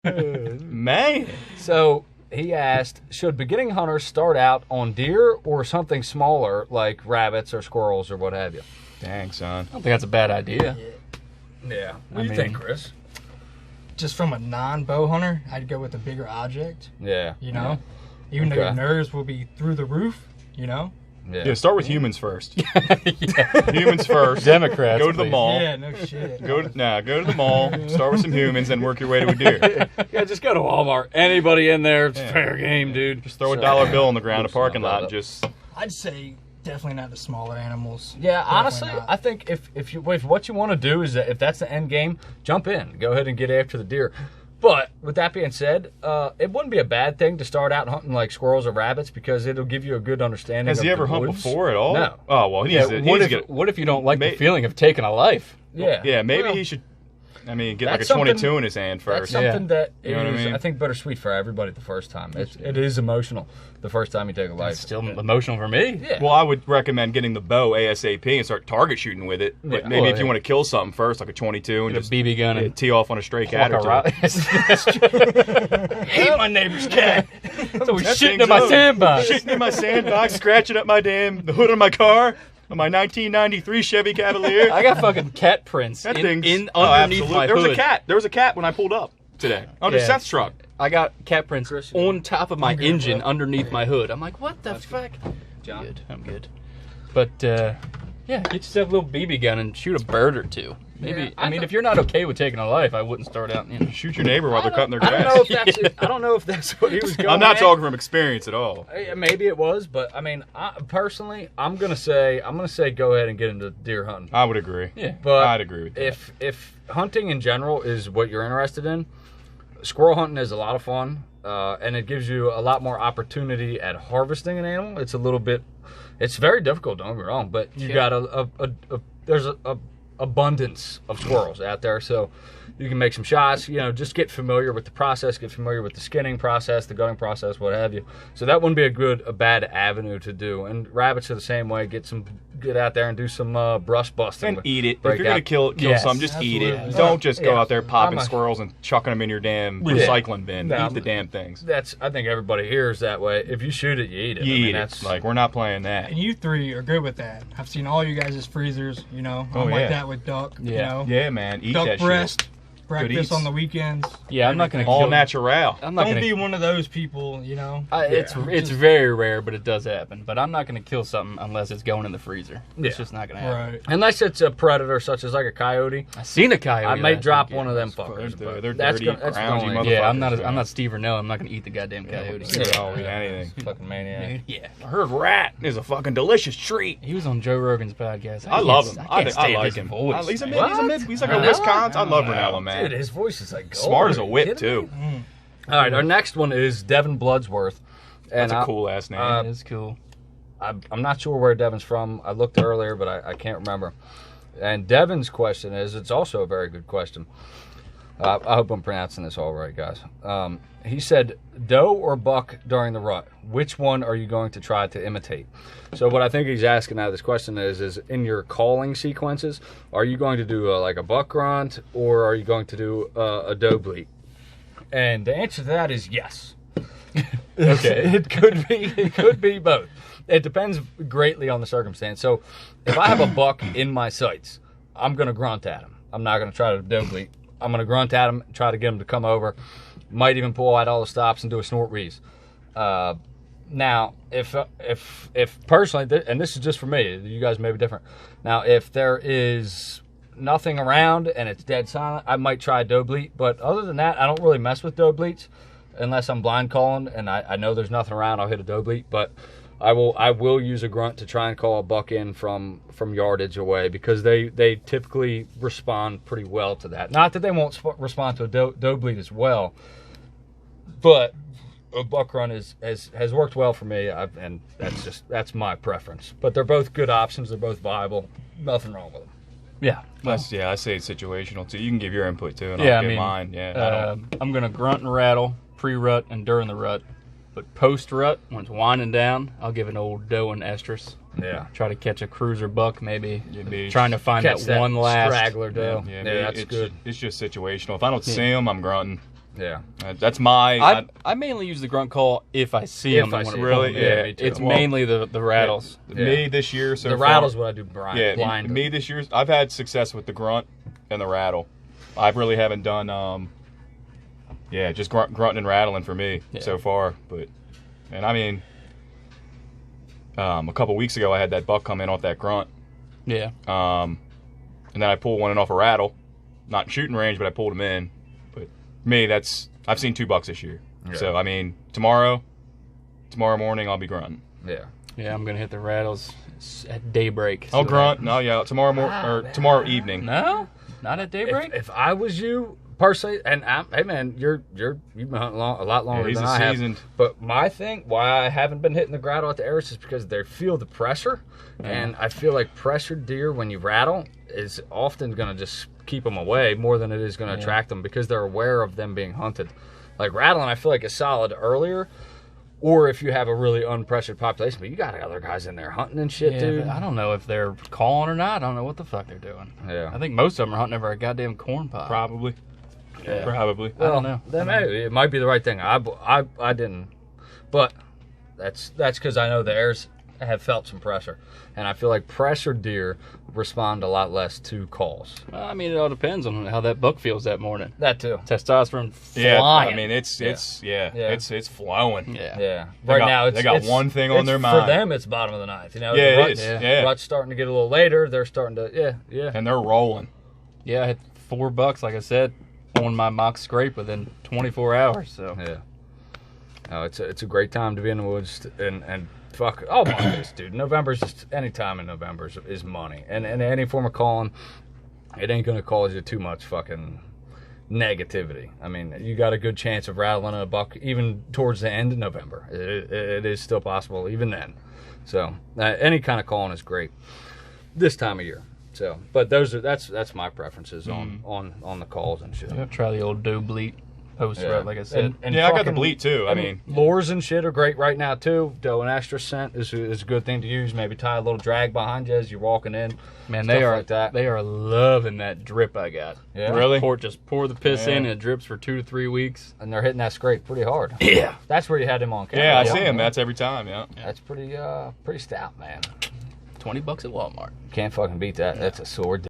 Man. So he asked, should beginning hunters start out on deer or something smaller like rabbits or squirrels or what have you? Dang, son. I don't think that's a bad idea. Yeah. What do you think, Chris? Just from a non-bow hunter, I'd go with a bigger object. Yeah. You know, even though your nerves will be through the roof. You know. Yeah, start with humans first. Humans first. Democrats. Go to the mall. Yeah, no shit. Go to the mall. Start with some humans, then work your way to a deer. Yeah, just go to Walmart. Anybody in there, it's fair game, dude. Just throw a dollar bill on the ground, a parking lot, and just. I'd say definitely not the smaller animals. Yeah, Definitely honestly, not. I think if what you want to do is that if that's the end game, jump in, go ahead and get after the deer. But with that being said, it wouldn't be a bad thing to start out hunting like squirrels or rabbits because it'll give you a good understanding. Has of he ever the hunted woods. before at all? No. Oh well, he needs to. What if you don't like the feeling of taking a life? Yeah. Yeah, maybe Well, he should. I mean, get like a that's something- 22 in his hand That's first. something that You know what I is, mean? I think, bittersweet for everybody the first time. It is emotional the first time you take a life. It's still emotional for me. Yeah. Well, I would recommend getting the bow ASAP and start target shooting with it. But Yeah. maybe Well, if you want to kill something first, like a 22, and Get a just BB gun and tee off on a stray cat or two. hate my neighbor's cat. So he's That shitting thing's in my up. sandbox. Shitting in my sandbox, scratching up the hood of my car, on my 1993 Chevy Cavalier. I got fucking cat prints That in thing's underneath absolute- my There was hood. a cat. There was a cat when I pulled up today under Yeah. Seth's truck. I got cat prints on top of my engine underneath my hood. I'm like, what the fuck? John? I'm good. But yeah, get yourself a little BB gun and shoot a bird or two. Maybe. Yeah, I mean, if you're not okay with taking a life, I wouldn't start out. Shoot your neighbor while they're cutting their I grass. don't know if that's I don't know if that's what he was going. I'm not at. talking from experience at all. Maybe it was, but I mean, personally, I'm gonna say go ahead and get into deer hunting. I would agree. Yeah. But I'd agree with that. if hunting in general is what you're interested in, squirrel hunting is a lot of fun, and it gives you a lot more opportunity at harvesting an animal. It's very difficult. Don't get me wrong, but you got there's a abundance of squirrels out there, so you can make some shots. Just get familiar with the process, get familiar with the skinning process, the gutting process, what have you. So that wouldn't be a bad avenue to do. And rabbits are the same way. Get out there and do some brush busting And eat it. If break you're gonna out. kill Yes, something, just eat it. absolutely. Don't just go Yeah. out there popping I'm a- squirrels and chucking them in your damn recycling bin. No, Eat the damn things. I think everybody here is that way. If you shoot it, you eat it. You I mean, eat that's it. Like, we're not playing that. And you three are good with that. I've seen all you guys' freezers. You know, Oh, I'm yeah. like that with duck. Yeah. You know, Yeah, man. Eat duck that breast, eats. breakfast on the weekends. Yeah, I'm not gonna shit. All kill. natural. I'm not Don't gonna. be one of those people. You know. It's very rare, but it does happen. But I'm not gonna kill something unless it's going in the freezer. It's Yeah. just not gonna happen. Right. Unless it's a predator, such as like a coyote. I seen a coyote. I may last drop weekend. one of them They're- fuckers. they're but dirty, that's groundy the only- Yeah, I'm motherfuckers, not Steve Renell. I'm not gonna eat the goddamn coyote. I'll eat anything. fucking maniac. Yeah, I heard rat is a fucking delicious treat. he was on Joe Rogan's podcast. I love him. I can't stand like his him. voice. He's a man. he's like a Renella? Wisconsin. I love Renella, man. Dude, his voice is like gold. Smart as a Are you whip kidding me? too. All right, our next one is Devin Bloodsworth. And That's a cool ass name. It's cool. I'm not sure where Devin's from. I looked earlier, but I can't remember. And Devin's question is, it's also a very good question. I hope I'm pronouncing this all right, guys. He said, doe or buck during the rut? Which one are you going to try to imitate? So what I think he's asking out of this question is in your calling sequences, are you going to do like a buck grunt or are you going to do a doe bleat? And the answer to that is yes. Okay. It could be both. It depends greatly on the circumstance. So if I have a buck in my sights, I'm going to grunt at him. I'm not going to try to doe bleat. I'm going to grunt at him, try to get him to come over. Might even pull out all the stops and do a snort wheeze. Now, if personally, and this is just for me, you guys may be different. Now, if there is nothing around and it's dead silent, I might try doe bleat. But other than that, I don't really mess with doe bleats unless I'm blind calling and I know there's nothing around. I'll hit a doe bleat, but I will use a grunt to try and call a buck in from yardage away because they typically respond pretty well to that. Not that they won't respond to a doe bleat as well, but a buck run has worked well for me, and that's my preference. But they're both good options. They're both viable. Nothing wrong with them. Yeah. I say it's situational too. You can give your input too, and Yeah, I'll give mine. Yeah, I'm gonna grunt and rattle pre-rut and during the rut, but post-rut when it's winding down, I'll give an old doe and estrus. Yeah. Try to catch a cruiser buck, maybe. Maybe Trying to find Catch that one last straggler doe. Yeah, Yeah, that's it's good. It's just situational. If I don't see him, I'm grunting. Yeah. That's my. I mainly use the grunt call if I see If them. I and wanna see pull them. them. Yeah, me too. It's Well, mainly the rattles. Me this year so The far. rattle's what I do blind. Yeah, blind. me this year, I've had success with the grunt and the rattle. I really haven't done, just grunting and rattling for me so far. And I mean, a couple weeks ago, I had that buck come in off that grunt. Yeah. And then I pulled one in off a rattle. Not in shooting range, but I pulled him in. But me, I've seen 2 bucks this year. Yeah. So, I mean, tomorrow morning, I'll be grunting. Yeah. Yeah, I'm gonna hit the rattles at daybreak. I'll So grunt. No, yeah, tomorrow evening. No, not at daybreak. If I was you personally, and hey man, you've been hunting a lot longer he's than a I have. seasoned. But my thing, why I haven't been hitting the rattle at the arrows is because they feel the pressure, and I feel like pressured deer when you rattle is often going to just keep them away more than it is going to attract them because they're aware of them being hunted. Like rattling, I feel like is solid earlier. Or if you have a really unpressured population, but you got other guys in there hunting and shit, Yeah, dude. but I don't know if they're calling or not. I don't know what the fuck they're doing. Yeah. I think most of them are hunting over a goddamn corn pop. Probably. Yeah. Probably. I don't know. It might be the right thing. I didn't, but that's because I know the airs have felt some pressure, and I feel like pressured deer respond a lot less to calls. Well, I mean, it all depends on how that buck feels that morning. That too. Testosterone Yeah, flying. I mean it's flowing. yeah. Yeah. They Right got- now, they got one thing on it's their For mind. them, it's bottom of the ninth. You know, Yeah, the it rut- is. Yeah. Yeah, Rut's starting to get a little later. They're starting to, yeah. and they're rolling. Yeah, I hit 4 bucks, like I said, on my mock scrape within 24 hours. So Yeah. No, it's a great time to be in the woods and fuck all Mondays, dude. November's just any time in November is money, and any form of calling, it ain't gonna cause you too much fucking negativity. I mean, you got a good chance of rattling a buck even towards the end of November. It is still possible even then. So any kind of calling is great this time of year. So, but that's my preferences on the calls and shit. yeah, try the old doe bleat post Yeah. rut, like I said. And Yeah, I got the fucking- bleat too. I mean, lures and shit are great right now too. Doe and estrus scent is a good thing to use. Maybe tie a little drag behind you as you're walking in. Man, Stuff they are like that. they are loving that drip I got. Yeah. Really? Just pour the piss Yeah. in and it drips for 2 to 3 weeks. And they're hitting that scrape pretty hard. Yeah. That's where you had him on camera. yeah, I see him. That's every time. Yeah. That's pretty stout, man. $20 at Walmart. Can't fucking beat that. That's a sword.